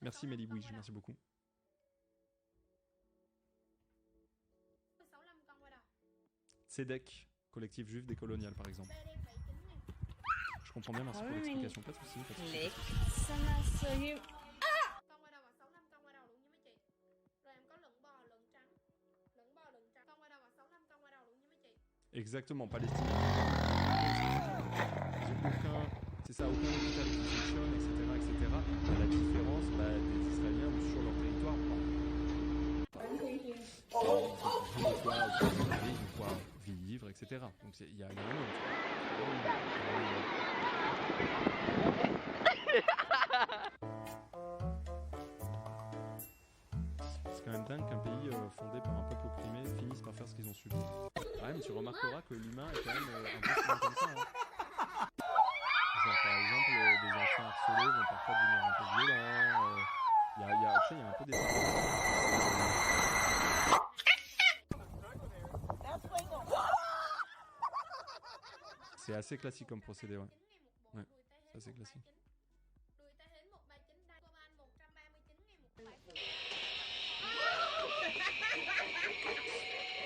Merci Melibouige, merci beaucoup. Tzedek, collectif juif décolonial par exemple. Je comprends bien, merci pour l'explication. Pas de soucis, pas de soucis. Exactement, palestinien. Ils ont aucun, c'est ça, aucun hôpital qui fonctionne, etc., etc. À la différence des Israéliens sur leur territoire. Ils ont de quoi vivre, etc. Donc il y a un autre. C'est quand même dingue qu'un pays fondé par un peuple opprimé finisse par faire ce qu'ils ont subi. Ouais, mais tu remarqueras que l'humain est quand même un peu souvent comme ça. Hein. Genre, par exemple, des enfants harcelés vont parfois devenir un peu violents. Il y a un peu des... C'est assez classique comme procédé, ouais. Ouais, c'est assez classique.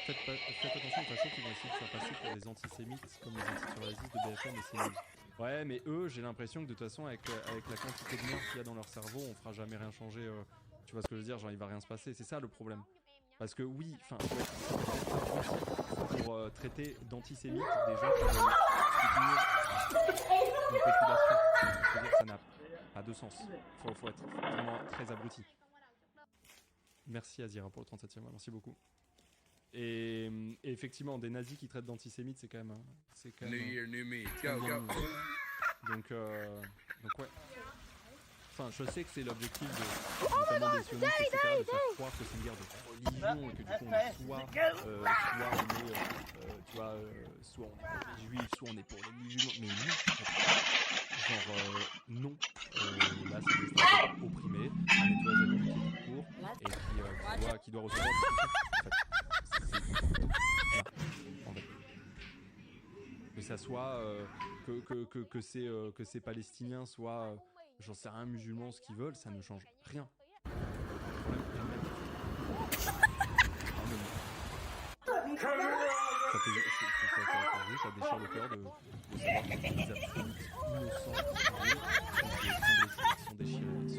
Faites attention aux fachos qui vont essayer de faire passer pour des antisémites comme les antisurréalistes de BFM et CNews. Ouais, mais eux, j'ai l'impression que de toute façon, avec la quantité de merde qu'il y a dans leur cerveau, on fera jamais rien changer. Tu vois ce que je veux dire? Genre, il va rien se passer. C'est ça le problème. Parce que oui, enfin, pour traiter d'antisémites des gens qui veulent soutenir une population. C'est-à-dire que ça n'a pas de sens. Faut être vraiment très abruti. Merci Azira pour le 37e mois, merci beaucoup. Et effectivement, des nazis qui traitent d'antisémites, c'est quand même... New year, new me. Go, go. Donc ouais. Enfin, je sais que c'est l'objectif notamment des sionistes, etc., de faire croire que c'est une guerre de religion et que du coup on est soit on est pour les juifs, soit on est pour les musulmans, mais non. Là c'est des stratégies opprimés, un nettoyage ethnique qui court et qui doit recevoir des en fait. Que ça soit que ces Palestiniens soient j'en sais rien, musulmans, ce qu'ils veulent, ça ne change rien. Ça déchire le cœur de savoir que des absolument innocents sont déchirés, ils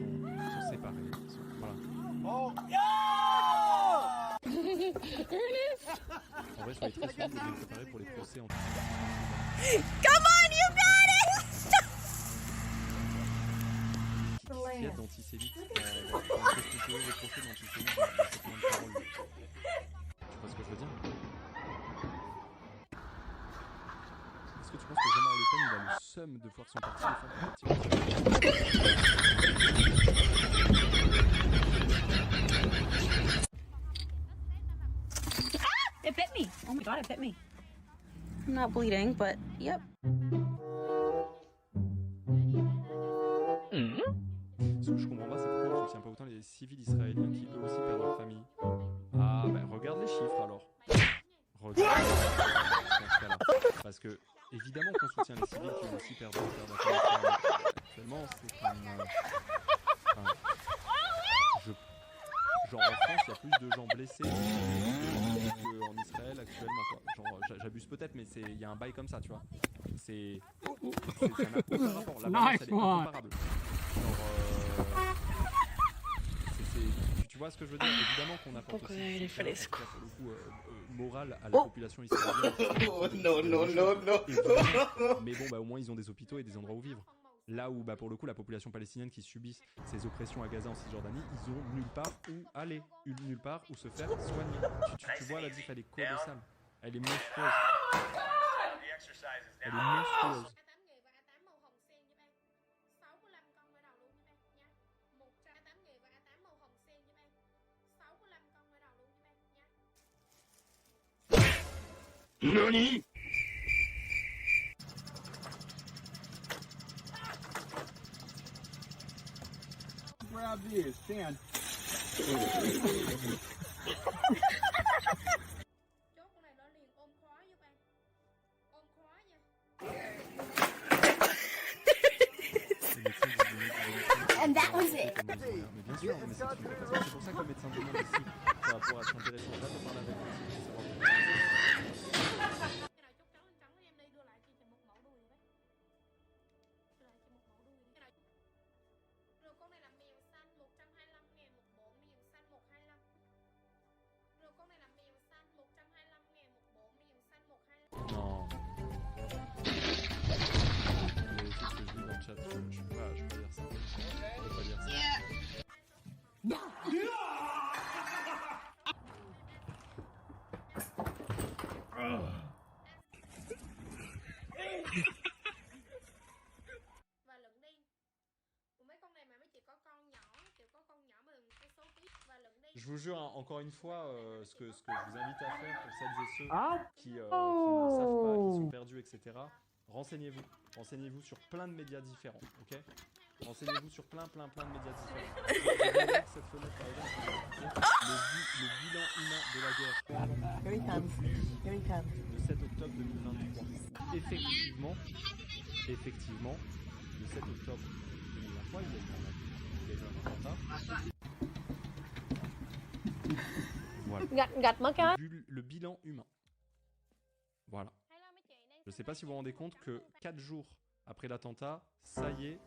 sont séparés. Voilà. En vrai, soyez très sûrs que vous êtes préparés pour les procès en Come on, you got it! Qui est d'antisémite qu'est-ce qu'on peut reprocher d'antisémite dans cette même parole? Tu vois ce que je veux dire? Est-ce que tu penses que Jean-Marie Le Pen il a le seum de voir son parti It bit me! Oh my god, it bit me. I'm not bleeding, but yep. Ce que je comprends pas, c'est pourquoi on ne soutient pas autant les civils israéliens qui eux aussi perdent leur famille. Ah, ben regarde les chiffres alors. Regarde dans ce cas-là. Parce que, évidemment qu'on soutient les civils qui ont aussi perdu leur famille. Actuellement, c'est comme... genre en France, il y a plus de gens blessés qu'en Israël actuellement, quoi. Genre, j'abuse peut-être, mais il y a un bail comme ça, tu vois. Ça n'a aucun rapport. La balance, elle est incomparable. Genre, tu vois ce que je veux dire? Évidemment qu'on apporte aussi pour le coup moral à la population israélienne. Non. Mais bon, au moins ils ont des hôpitaux et des endroits où vivre. Là où, pour le coup, la population palestinienne qui subissent ces oppressions à Gaza en Cisjordanie, ils ont nulle part où aller, nulle part où se faire soigner. Tu vois la diff, elle est colossale. Elle est monstrueuse. Elle est monstrueuse. NANI? Grab this, stand. And that was it. Mais Bien sûr, mais c'est une vraie passion. C'est pour ça que le médecin demande aussi, ça va pouvoir être intéressant. Là, de parler avec lui, c'est pour savoir comment ça se passe. Non. Les trucs que je lis dans le chat, je peux pas dire ça. Je peux pas dire ça. Và lượn đi của mấy con này mà mới chỉ có con nhỏ, kiểu có con nhỏ mà cái số ký và lượn đi. Je vous jure, hein, encore une fois, ce que je vous invite à faire pour celles et ceux qui ne savent pas, qui sont perdus, etc. Renseignez-vous. Renseignez-vous sur plein de médias différents, ok? Renseignez-vous sur plein de médias différents. Regardez cette fenêtre par exemple, le bilan humain de la guerre Here he comes. Here he comes. le 7 octobre 2023. Effectivement, le 7 octobre 2023, il y a eu un attentat. Voilà. Gạch mất cái. Le bilan humain. Voilà. Je ne sais pas si vous vous rendez compte que 4 jours après l'attentat, ça y est,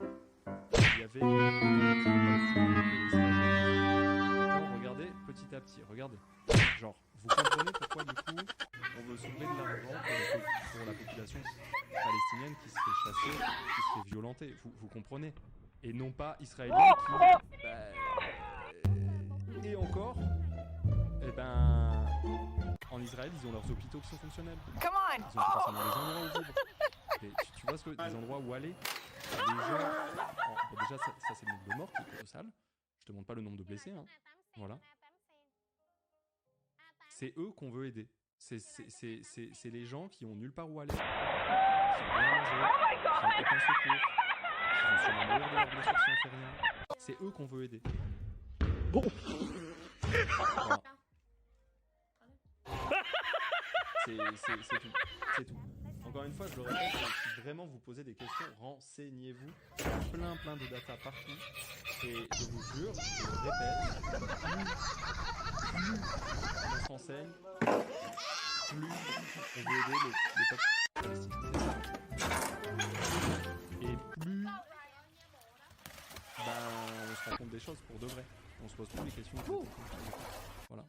il y avait regardez petit à petit, regardez. Genre, vous comprenez pourquoi du coup on veut soulever de l'argent pour la population palestinienne qui se fait chasser, qui se fait violenter. Vous comprenez? Et non pas israélien qui... et encore, eh ben... En Israël, ils ont leurs hôpitaux qui sont fonctionnels. Ils ont potentiellement des endroits où vivre. Et tu vois des endroits où aller. Les gens... Bon, déjà, ça c'est le nombre de morts qui est colossal. Je te montre pas le nombre de blessés. Hein. Voilà. C'est eux qu'on veut aider. C'est les gens qui ont nulle part où aller. Qui ont rien mangé. Qui ont aucun secours. Qui vont sûrement mourir de leurs blessures si on fait rien. C'est eux qu'on veut aider. Voilà. C'est tout. C'est tout. Encore une fois, je le répète, si vraiment vous posez des questions, renseignez-vous. Il y a plein de data partout. Et je vous jure, je le répète, plus on se renseigne, plus on veut aider le peuple palestinien. Et plus on se rend compte des choses pour de vrai. On se pose plus les questions. Voilà.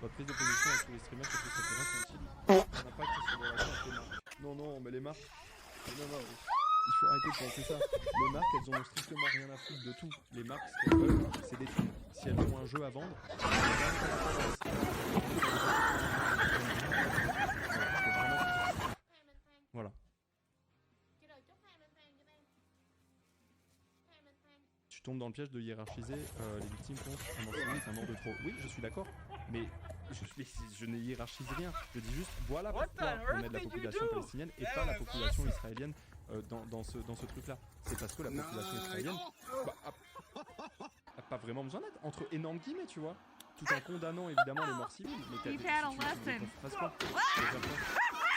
Votre prise de position avec tous les streamers sur tous ces terrains sont utiles. On n'a pas que sur des relations avec les marques. Non, mais les marques... Non, il faut arrêter de penser ça. Les marques, elles ont strictement rien à foutre de tout. Les marques, ce qu'elles veulent, c'est des thunes. Si elles ont un jeu à vendre, voilà. Tu tombes dans le piège de hiérarchiser les victimes contre un mort civil, un mort de trop. Oui, je suis d'accord, mais je ne hiérarchise rien. Je dis juste, voilà pourquoi on aide la population palestinienne et pas la population israélienne dans ce truc-là. C'est parce que la population israélienne a pas vraiment besoin d'aide, entre énormes guillemets, tu vois, tout en condamnant évidemment les morts civiles. Mais tu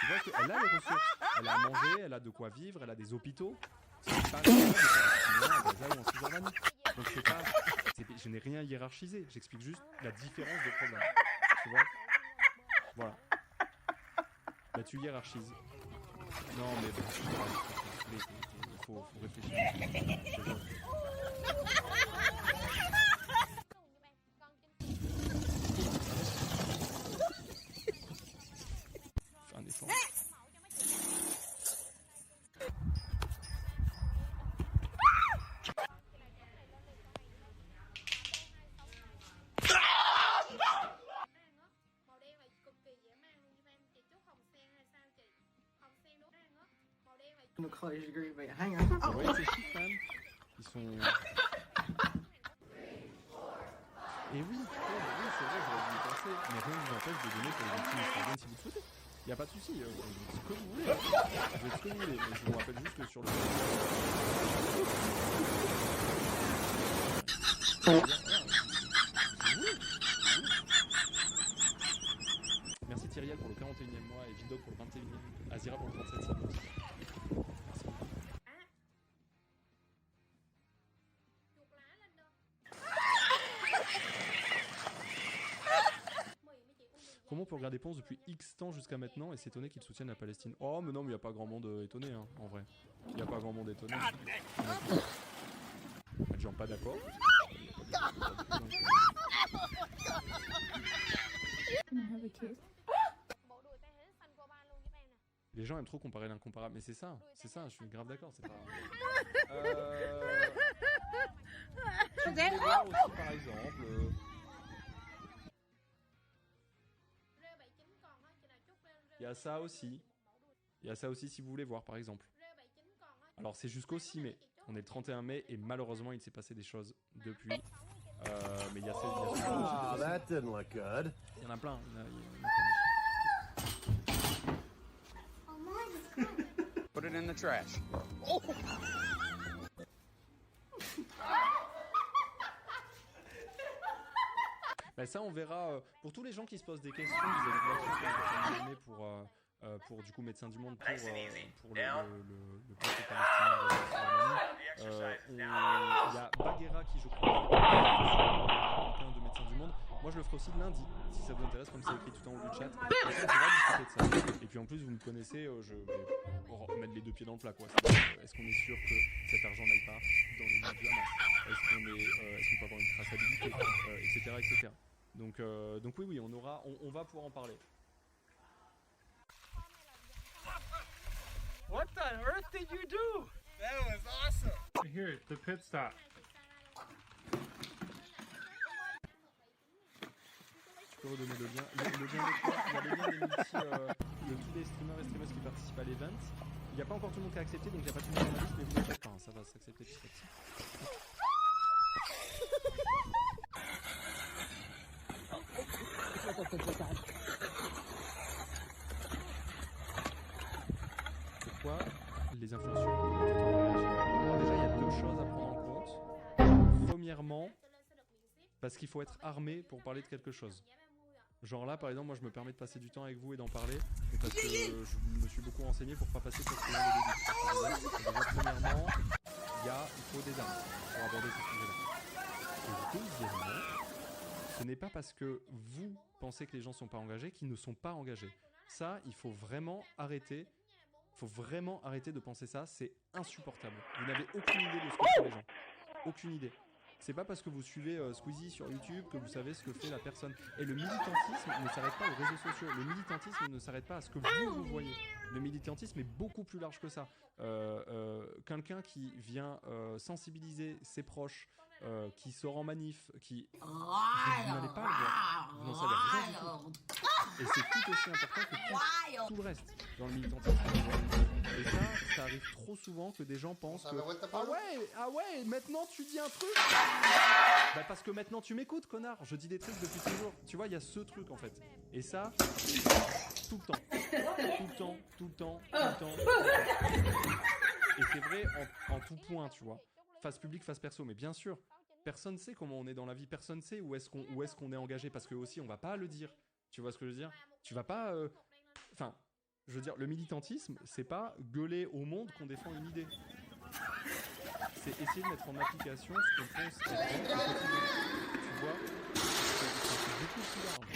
vois qu'elle a les ressources, elle a à manger, elle a de quoi vivre, elle a des hôpitaux. C'est pas grave, en Gaza ou en Cisjordanie. Donc c'est pas... Je n'ai rien hiérarchisé, j'explique juste la différence de problème. Tu vois? Voilà. Là tu hiérarchises. Non mais bon, il faut réfléchir. Fais un effort. No college degree, but hang on. Vous voyez ces chiffres quand même? Ils sont... Et oui, c'est vrai, j'aurais dû y penser. Mais rien ne vous empêche de donner pour les victimes israéliennes si vous le souhaitez. Il n'y a pas de souci, vous faites ce que vous voulez. Vous faites ce que vous voulez. Mais je vous rappelle juste que sur le... Merci. Gabriel pour le 41e mois et Vidog pour le 21e. Azira pour le 37e. Merci. chuột lá lên đâu. Comment on peut regarder Ponce depuis X temps jusqu'à maintenant et s'étonner qu'ils soutiennent la Palestine? Oh, mais non, mais il n'y a pas grand monde étonné, hein, en vrai. Il n'y a pas grand monde étonné. Des gens pas d'accord. Bộ đùi tay hết xanh qua ban luôn giúp em nè. Les gens aiment trop comparer l'incomparable, mais c'est ça, je suis grave d'accord, c'est pas... Tu peux voir aussi, par exemple... Rê 79 còn á, chị nào chúc lên rê. Il y a ça aussi. Il y a ça aussi si vous voulez voir, par exemple. Rê 79 còn á. Alors c'est jusqu'au 6 mai. On est le 31 mai et malheureusement il s'est passé des choses depuis. Mais il y a ça. Ah, that didn't look good. Il y en a plein. Il y en a plein. Put it in the trash. Bah, ça on verra. Pour tous les gens qui se posent des questions vis-à-vis de la question qu'on a donnée pour du coup Médecins du Monde pour le peuple palestinien. Il y a Baguera qui je crois quelqu'un de Médecins du Monde. Moi je le ferai aussi le lundi si ça vous intéresse comme c'est écrit tout en haut du chat. On va discuter de ça. Et puis en plus vous me connaissez, je vais mettre les deux pieds dans le plat quoi. Est-ce qu'on est sûr que cet argent n'aille pas dans les mains du Hamas? Est-ce qu'on peut avoir une traçabilité, etc. Donc oui on va pouvoir en parler. What the earth did you do? That was awesome. Here, the pit stop. Je peux redonner le lien. Le lien de quoi? Il y a le lien des de tous les streamers et streamers qui participent à l'event. Il n'y a pas encore tout le monde qui a accepté, donc il n'y a pas tout le monde dans la liste, mais vous inquiétez pas, hein, ça va s'accepter petit à petit. Pourquoi les influenceurs ont réagi? Alors déjà, il y a deux choses à prendre en compte. Premièrement, parce qu'il faut être armé pour parler de quelque chose. Genre là, par exemple, moi je me permets de passer du temps avec vous et d'en parler, mais parce que je me suis beaucoup renseigné pour pas passer sur ce sujet de début. Déjà, premièrement, il faut des armes pour aborder ce sujet-là. Et deuxièmement, ce n'est pas parce que vous pensez que les gens sont pas engagés qu'ils ne sont pas engagés. Ça, il faut vraiment arrêter. Faut vraiment arrêter de penser ça, c'est insupportable. Vous n'avez aucune idée de ce que font les gens. Aucune idée. C'est pas parce que vous suivez Squeezie sur YouTube que vous savez ce que fait la personne. Et le militantisme ne s'arrête pas aux réseaux sociaux. Le militantisme ne s'arrête pas à ce que vous voyez. Le militantisme est beaucoup plus large que ça. Quelqu'un qui vient sensibiliser ses proches, qui sort en manif, vous n'allez pas le voir. Vous n'en savez rien du tout. Et c'est tout aussi important que tout le reste dans le militantisme. Et ça arrive trop souvent que des gens pensent que ah ouais, maintenant tu dis un truc. Bah parce que maintenant tu m'écoutes, connard. Je dis des trucs depuis toujours. Tu vois, il y a ce truc en fait. Et ça, tout le temps. Et c'est vrai en tout point, tu vois. Face publique, face perso. Mais bien sûr, personne ne sait comment on est dans la vie. Personne ne sait où est-ce qu'on est engagé. Parce que aussi, on va pas le dire. Tu vois ce que je veux dire? Tu vas pas... Enfin, je veux dire, le militantisme, c'est pas gueuler au monde qu'on défend une idée. C'est essayer de mettre en application ce qu'on pense être bon. Tu vois, c'est beaucoup plus large.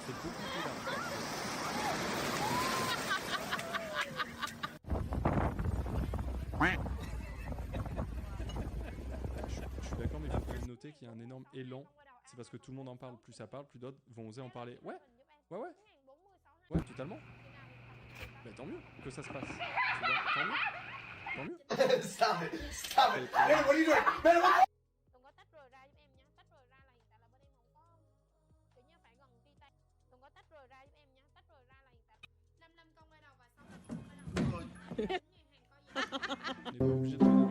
C'est beaucoup plus large. Je suis d'accord, mais il faut quand même noter qu'il y a un énorme élan. C'est parce que tout le monde en parle. Plus ça parle, plus d'autres vont oser en parler. Ouais, totalement. Bah tant mieux que ça se passe. Tu vois, tant mieux. Stop it! Stop it! Man, what are you doing? Man, what? Tùng có tách rời ra giúp em nhé. Tách rời ra là hiện tại là bên em không có kiểu như phải gần ghi tay. Tùng có tách rời ra giúp em nhé. Tách rời ra là hiện tại 55 công quay đầu và 65 công quay đầu. On n'est pas obligé de faire des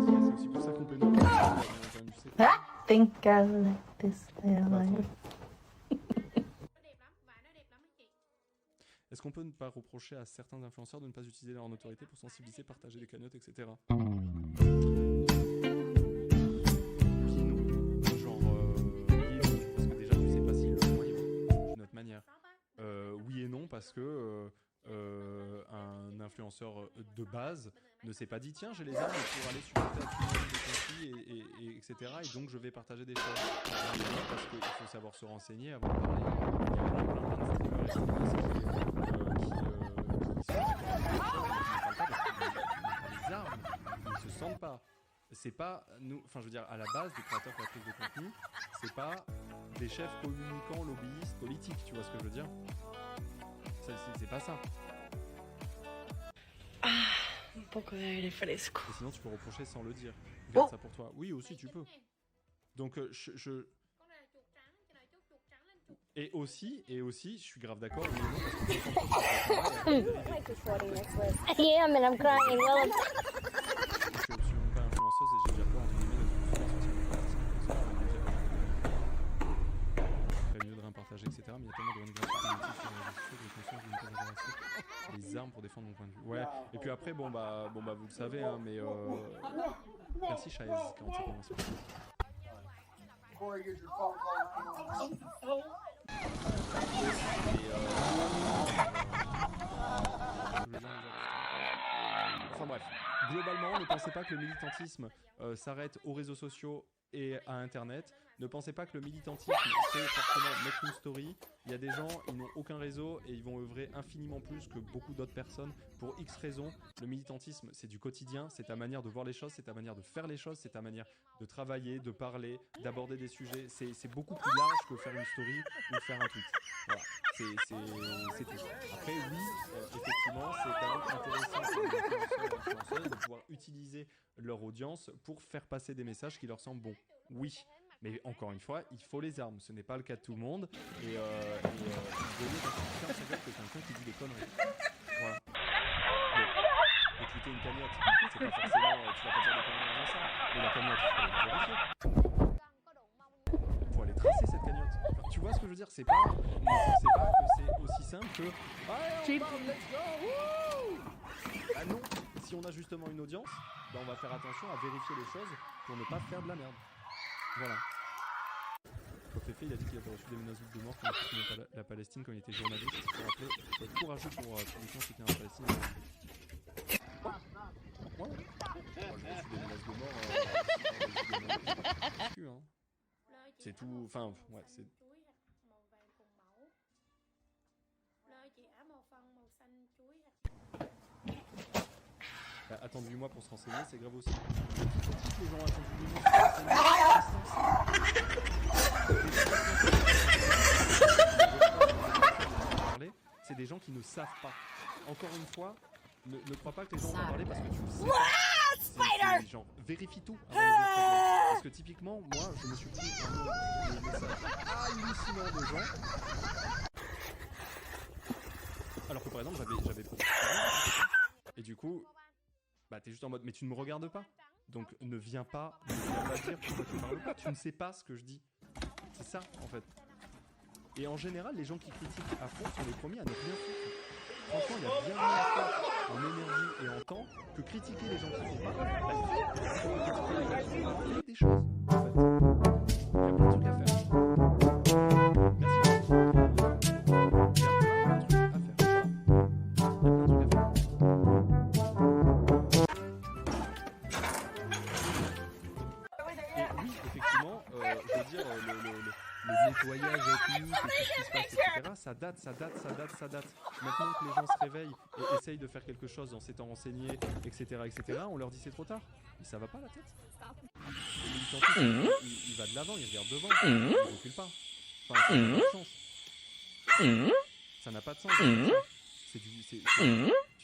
c'est aussi pour ça qu'on peut nous. I think I like this life. Est-ce qu'on peut ne pas reprocher à certains influenceurs de ne pas utiliser leur notoriété pour sensibiliser, partager des cagnottes, etc. Puis non. Genre, parce que un influenceur de base ne s'est pas dit tiens j'ai les armes pour aller supporter absolument des conflits et etc. Et donc je vais partager des choses. Parce qu'il faut savoir se renseigner avant de parler. Il y a plein de les armes, ils se sentent pas. C'est pas nous, enfin je veux dire à la base des créateurs créatrices de contenu, c'est pas des chefs communicants, lobbyistes, politiques, tu vois ce que je veux dire? C'est pas ça. Un poco de aire fresco. Et sinon tu peux reprocher sans le dire. Garde ça pour toi. Oui aussi tu peux. Donc Et aussi, je suis grave d'accord. Yeah, man, I'm crying. Well, Je suis absolument pas influenceuse et j'ai déjà peur entre guillemets de mieux de rien partager, etc. Mais il y a tellement de graines gratuites sur les réseaux sociaux que les consciences d'une pas avoir assez les armes pour défendre mon point de vue. Ouais. Et puis après, bon bah vous le savez, hein, mais merci Chaise, 45 ans. Corey, get your phone call. Enfin bref, globalement, ne pensez pas que le militantisme s'arrête aux réseaux sociaux et à Internet. Ne pensez pas que le militantisme, c'est forcément mettre une story. Il y a des gens, ils n'ont aucun réseau et ils vont œuvrer infiniment plus que beaucoup d'autres personnes pour X raisons. Le militantisme, c'est du quotidien, c'est ta manière de voir les choses, c'est ta manière de faire les choses, c'est ta manière de travailler, de parler, d'aborder des sujets. C'est beaucoup plus large que faire une story ou faire un tweet. Voilà, c'est tout. Après, oui, effectivement, c'est quand même intéressant pour les influenceurs et influenceuses de pouvoir utiliser leur audience pour faire passer des messages qui leur semblent bons. Oui. Mais encore une fois, il faut les armes. Ce n'est pas le cas de tout le monde. Et il vaut mieux faire sa gueule que quelqu'un qui dit des conneries. Voilà. Bon, écouter une cagnotte, c'est pas forcément... tu vas pas dire des conneries en faisant ça. Mais la cagnotte, il faut aller la vérifier. Faut aller tracer cette cagnotte. Enfin, tu vois ce que je veux dire? C'est pas... Ne pensez pas que c'est aussi simple que... Allez, on parle, let's go, wouh! Ah non. Si on a justement une audience, ben on va faire attention à vérifier les choses pour ne pas faire de la merde. Voilà. Féfé, il a dit qu'il avait reçu des menaces de mort quand il soutenait la Palestine quand il était journaliste. Il faut rappeler, il faut être courageux pour publiquement soutenir la Palestine. Ouais. Moi, j'ai reçu des menaces de mort. C'est tout. Enfin, ouais, c'est. Bah, attends 8 mois pour se renseigner, c'est grave aussi. Les gens attendent 8 mois pour se renseigner. C'est des gens qui ne savent pas. Encore une fois, ne crois pas que les gens vont en parler parce que tu le sais pas. C'est genre, vérifie tout avant de dire. Parce que typiquement, moi, je me suis pris un message hallucinant de gens. Alors que par exemple, j'avais et du coup, bah t'es juste en mode, mais tu ne me regardes pas. Donc ne viens pas dire pourquoi tu parles pas. Tu ne sais pas ce que je dis. C'est ça, en fait. Et en général, les gens qui critiquent à fond sont les premiers à ne rien foutre. Franchement, il y a bien mieux à faire en énergie et en temps que critiquer les gens qui font pas. Fais des choses, en fait. Il y a plein de trucs à faire. Merci beaucoup. Il y a plein de trucs à faire. Il y a plein de trucs à faire. Et oui, effectivement, je veux dire, le nettoyage ethnique, tout ce qui se passe, etc., ça date. Maintenant que les gens se réveillent et essayent de faire quelque chose en s'étant renseignés, etc., on leur dit c'est trop tard. Mais ça va pas la tête. Le militantisme, il va de l'avant, il regarde devant, il ne recule pas. Enfin, ça n'a pas de sens. Ça n'a pas de sens.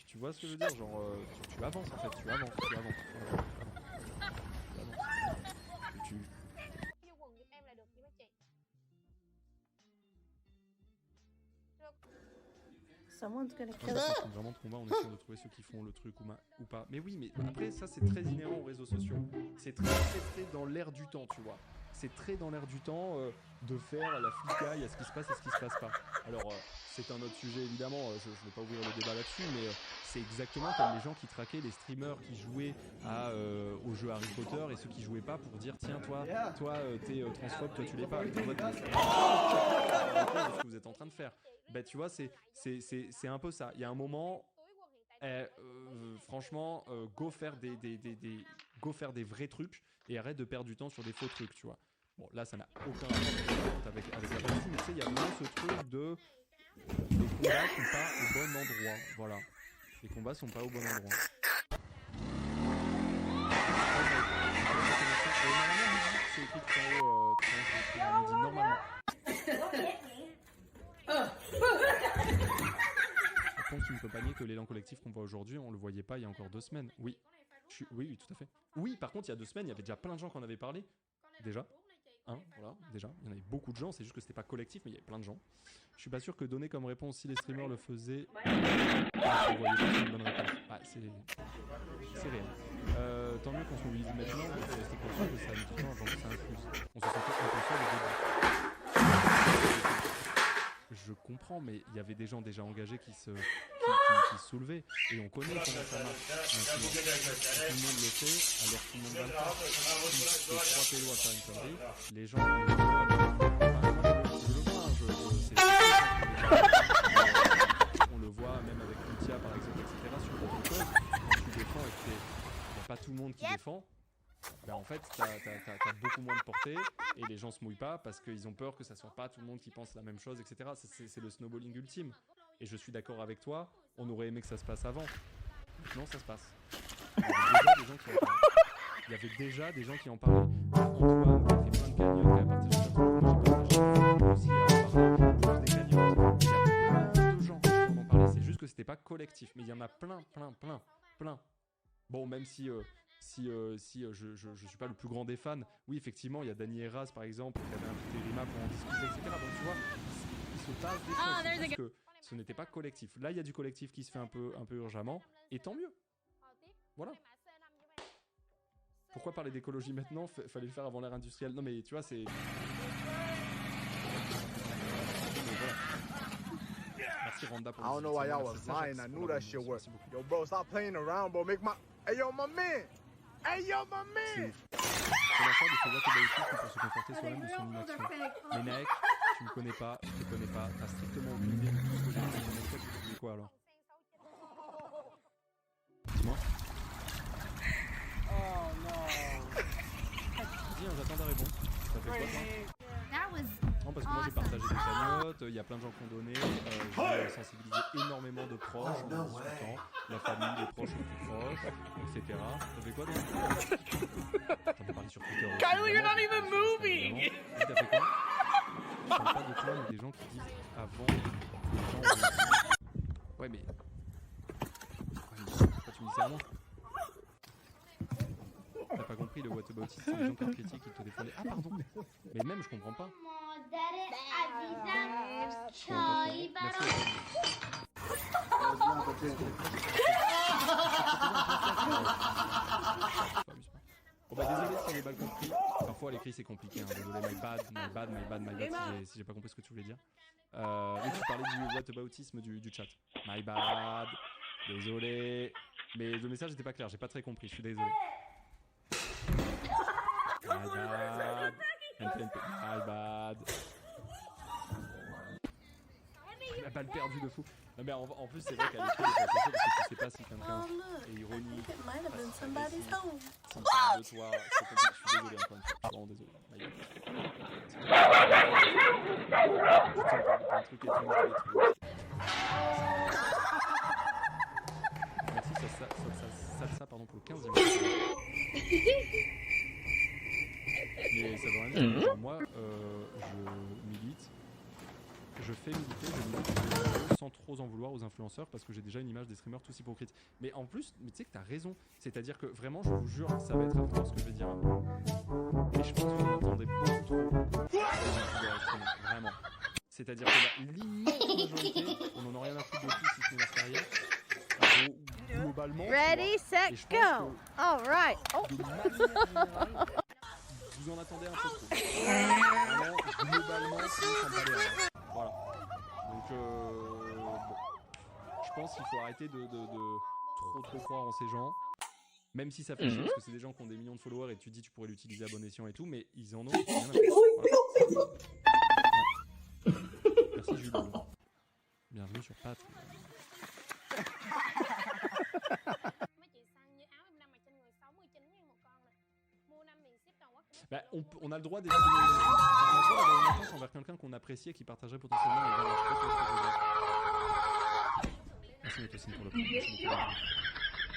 Tu vois ce que je veux dire? Genre, tu avances en fait, tu avances. Someone's gonna kill us. C'est vraiment de combat, on essaie de trouver ceux qui font le truc ou pas. Mais oui, mais après ça c'est très inhérent aux réseaux sociaux. C'est très dans l'air du temps, tu vois. c'est très dans l'air du temps de faire la flicaille à ce qui se passe et ce qui se passe pas. Alors, c'est un autre sujet évidemment, je ne vais pas ouvrir le débat là-dessus, mais c'est exactement comme les gens qui traquaient les streamers qui jouaient au jeu Harry Potter et ceux qui jouaient pas pour dire tiens, toi t'es transphobe, toi tu l'es pas. Et en mode, ce que vous êtes en train de faire. Bah, tu vois, c'est un peu ça. Il y a un moment. Franchement, go faire des vrais trucs et arrête de perdre du temps sur des faux trucs, tu vois. Bon, là, ça n'a aucun rapport avec la Palestine, mais tu sais, il y a vraiment ce truc de les combats sont pas au bon endroit, voilà. Les combats sont pas au bon endroit. Normalement, c'est écrit tout en haut, midi, normalement. Qui ne peut pas nier que l'élan collectif qu'on voit aujourd'hui, on le voyait pas il y a encore 2 semaines. Oui, oui, tout à fait. Oui, par contre, il y a 2 semaines, il y avait déjà plein de gens qui en avaient parlé. Déjà. Voilà, déjà. Il y en avait beaucoup de gens, c'est juste que c'était pas collectif, mais il y avait plein de gens. Je suis pas sûr que donner comme réponse si les streamers le faisaient. Vous voyez pas, c'est une bonne réponse. Ah, c'est réel. Tant mieux qu'on se mobilise maintenant, mais faut rester conscient que ça a mis du temps avant que ça influe. On se sentait un peu seul au début. Je comprends, mais il y avait des gens déjà engagés qui se soulevaient. Et on connaît comment ça marche. Maintenant, tout le monde le fait, alors tout le monde va le faire. Si tu fais 3 pélos à faire une connerie, les gens... On le voit même avec Lutia par exemple, etc. Sur d'autres choses, quand tu défends et que il n'y a pas tout le monde qui défend, ben en fait t'as beaucoup moins de portée et les gens se mouillent pas parce qu'ils ont peur que ça soit pas tout le monde qui pense la même chose, etc. C'est le snowballing ultime. Et je suis d'accord avec toi, on aurait aimé que ça se passe avant. Non, ça se passe. Il y avait déjà des gens qui en parlaient. Antoine qui a fait plein de cagnottes à partir de ça. Moi j'ai partagé aussi à parler des cagnottes. Il y a plein de gens qui en parlaient. C'est juste que c'était pas collectif. Mais il y en a plein. Bon, même si je suis pas le plus grand des fans, oui effectivement il y a Dany Eras par exemple qui avait invité Rima pour en discuter, etc. Donc tu vois, il se passe des choses, c'est juste que ce n'était pas collectif. Là il y a du collectif qui se fait un peu urgemment, et tant mieux. Voilà. Pourquoi parler d'écologie maintenant? Fallait le faire avant l'ère industrielle. Non mais tu vois, c'est... Voilà. Merci Randa pour I don't know why y'all was lying. I knew that shit worked. Yo, bro, stop playing around, bro. Make my... Hey, yo, my man! Hey, yo, my man! C'est la fois de ce whataboutisme pour se conforter soi-même de son inaction. Mais Naek, tu me connais pas, je te connais pas, t'as strictement aucune idée de tout ce que j'ai dit. Tu dis quoi alors? Dis-moi. Oh non. Dis, j'attends ta réponse. Ça fait quoi toi? Non, parce que moi j'ai partagé des cagnottes, il y a plein de gens qui ont donné, j'ai sensibilisé énormément de proches en discutant, la famille, les proches les plus proches, etc. T'as fait quoi toi? T'en as parlé sur Twitter. Kylie, you're not even moving! T'as fait quoi? Je parle pas de toi, mais des gens qui disent avant, les gens ont... Ouais mais... Pourquoi tu me dis ça à moi? T'as pas compris le whataboutisme, c'est les gens qui critiquent, qui te défendent. Ah pardon. Mais même je comprends pas. Bon bah désolé si j'avais mal compris. Parfois à l'écrit c'est compliqué, hein. Désolé, my bad si j'ai pas compris ce que tu voulais dire. Oui, tu parlais du whataboutisme du chat. My bad. Désolé. Mais le message n'était pas clair, j'ai pas très compris, je suis désolé. My bad. My bad. La balle perdue de fou. Non mais en plus c'est vrai qu'à l'écrit c'est parce que tu sais pas si quelqu'un est ironique. Si parle de toi, c'est compliqué. Je suis désolé encore une fois. Je suis vraiment désolé. Un truc et tout. Merci Salsa pardon pour le 15e. Mais ça veut rien dire. Moi, je milite. Je fais militer, je milite sans trop en vouloir aux influenceurs parce que j'ai déjà une image des streamers tous hypocrites. Mais en plus, tu sais que t'as raison. C'est-à-dire que vraiment, je vous jure, ça va être affreux ce que je vais dire. Et je pense qu'on entendait beaucoup trop. Vraiment. C'est-à-dire que la l'immense majorité, on n'en a rien à foutre de tout si c'est leur carrière. Globalement. Ready, set, go! Alright! Oh! vous en attendez un peu trop. Vraiment, globalement, c'est sans pas les reins. Voilà. Donc, bon. Je pense qu'il faut arrêter de trop croire en ces gens. Même si ça fait chier, parce que c'est des gens qui ont des millions de followers et tu te dis tu pourrais l'utiliser à bon escient et tout, mais ils en ont rien à faire. Voilà. Ouais. Merci Jules. Bienvenue sur Pat. Bah, on a le droit d'estimer. On a le droit d'avoir une intention envers quelqu'un qu'on appréciait qui partagerait potentiellement les valeurs. Merci Métocine pour le prix.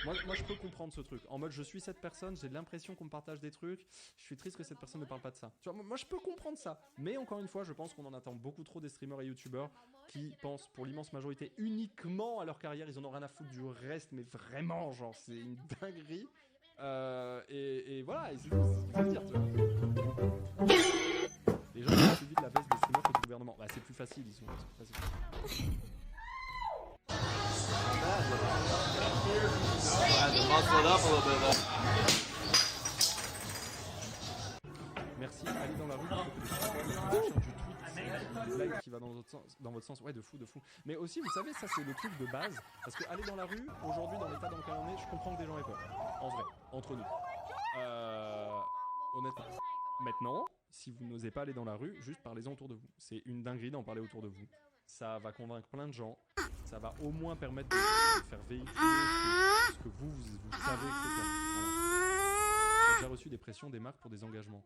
Moi je peux comprendre ce truc. En mode je suis cette personne, j'ai l'impression qu'on me partage des trucs, je suis triste que cette personne ne parle pas de ça. Tu vois, moi je peux comprendre ça. Mais encore une fois, je pense qu'on en attend beaucoup trop des streamers et youtubeurs qui pensent pour l'immense majorité uniquement à leur carrière, ils en ont rien à foutre du reste, mais vraiment, genre c'est une dinguerie. Et voilà, il faut le dire, tu vois. Les gens sont plus vite la veste des streamers que du gouvernement. Bah c'est plus facile, ils sont plus faciles. Merci, allez dans la rue plutôt que de live qui va dans votre sens, ouais, de fou. Mais aussi, vous savez, ça c'est le truc de base, parce que aller dans la rue, aujourd'hui, dans l'état dans lequel on est, je comprends que des gens aient peur, en vrai, entre nous. Honnêtement. Maintenant, si vous n'osez pas aller dans la rue, juste parlez-en autour de vous. C'est une dinguerie d'en parler autour de vous. Ça va convaincre plein de gens. Ça va au moins permettre de faire véhiculer ce que vous savez, etc. Voilà. J'ai déjà reçu des pressions des marques pour des engagements.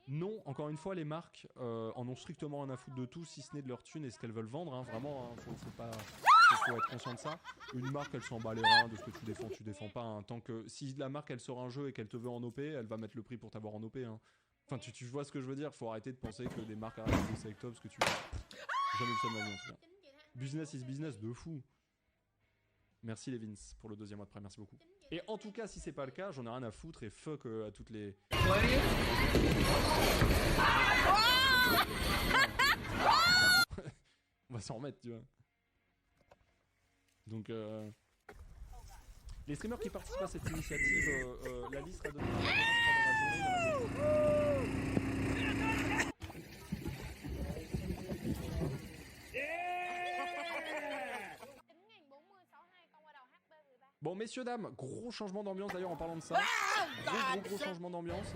Non, encore une fois, les marques en ont strictement rien à foutre de tout, si ce n'est de leur thune et ce qu'elles veulent vendre. Hein. Vraiment, hein, faut être conscient de ça. Une marque, elle s'en bat les reins de ce que tu défends pas. Hein. Tant que si la marque, elle sort un jeu et qu'elle te veut en OP, elle va mettre le prix pour t'avoir en OP. Hein. Enfin, tu vois ce que je veux dire. Faut arrêter de penser que des marques arrêtent de bosser avec toi parce que tu veux. Jamais vu ça de ma vie en tout cas. Business is business, de fou. Merci les Vince pour le 2e mois de prêt, merci beaucoup. Et en tout cas, si c'est pas le cas, j'en ai rien à foutre et fuck à toutes les... On va s'en remettre, tu vois. Donc, les streamers qui participent à cette initiative, la liste sera donnée dans la journée. Bon, messieurs, dames, gros changement d'ambiance d'ailleurs en parlant de ça. Gros changement d'ambiance. Je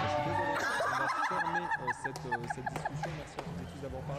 suis désolé, on va fermer cette discussion. Merci à tous d'avoir parlé.